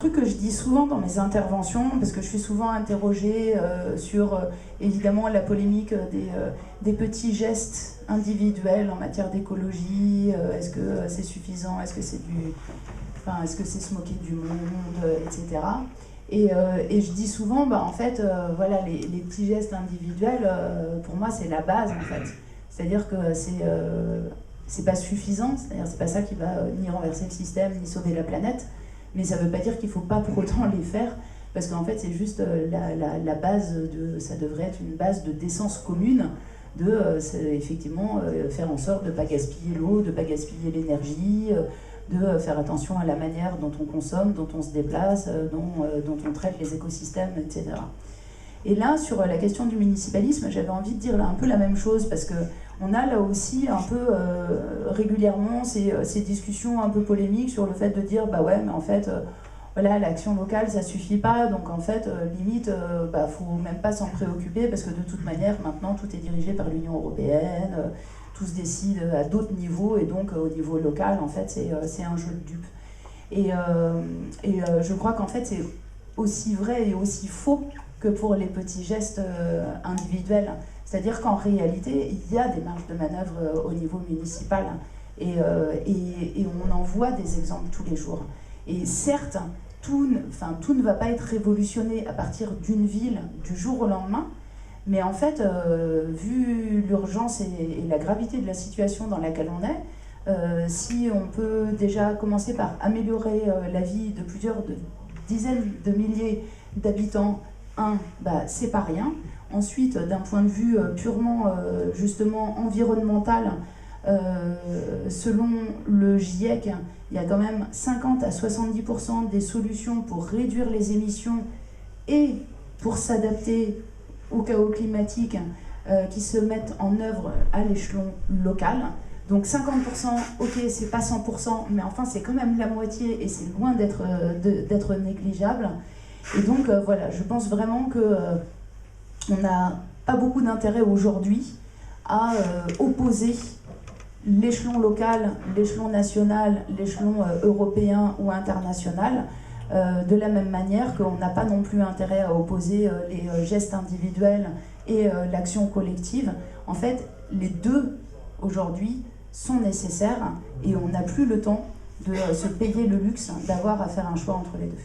truc que je dis souvent dans mes interventions, parce que je suis souvent interrogée sur évidemment la polémique des petits gestes individuels en matière d'écologie, est-ce que c'est suffisant, est-ce que c'est est-ce que c'est se moquer du monde, etc. Et je dis souvent, en fait, voilà, les petits gestes individuels, pour moi, c'est la base, en fait. C'est-à-dire que c'est pas suffisant, c'est-à-dire c'est pas ça qui va ni renverser le système, ni sauver la planète, mais ça veut pas dire qu'il faut pas pour autant les faire, parce qu'en fait, c'est juste la base ça devrait être une base de décence commune, effectivement, faire en sorte de ne pas gaspiller l'eau, de ne pas gaspiller l'énergie, de faire attention à la manière dont on consomme, dont on se déplace, dont on traite les écosystèmes, etc. Et là, sur la question du municipalisme, j'avais envie de dire là, un peu la même chose, parce qu'on a là aussi un peu régulièrement ces discussions un peu polémiques sur le fait de dire, bah ouais, mais en fait, voilà, l'action locale, ça suffit pas, donc en fait, limite, faut même pas s'en préoccuper, parce que de toute manière, maintenant, tout est dirigé par l'Union européenne, tout se décide à d'autres niveaux, et donc au niveau local, en fait, c'est un jeu de dupes. Et je crois qu'en fait, c'est aussi vrai et aussi faux que pour les petits gestes individuels. C'est-à-dire qu'en réalité, il y a des marges de manœuvre au niveau municipal, et on en voit des exemples tous les jours. Et certes, tout ne va pas être révolutionné à partir d'une ville du jour au lendemain, mais en fait, vu l'urgence et la gravité de la situation dans laquelle on est, si on peut déjà commencer par améliorer la vie de plusieurs dizaines de milliers d'habitants, c'est pas rien. Ensuite, d'un point de vue purement justement environnemental, selon le GIEC, il y a quand même 50 à 70% des solutions pour réduire les émissions et pour s'adapter au chaos climatique qui se mettent en œuvre à l'échelon local. Donc 50%, ok, c'est pas 100%, mais enfin c'est quand même la moitié et c'est loin d'être négligeable. Et donc voilà, je pense vraiment que on n'a pas beaucoup d'intérêt aujourd'hui à opposer l'échelon local, l'échelon national, l'échelon européen ou international, de la même manière qu'on n'a pas non plus intérêt à opposer les gestes individuels et l'action collective. En fait, les deux, aujourd'hui, sont nécessaires et on n'a plus le temps de se payer le luxe d'avoir à faire un choix entre les deux.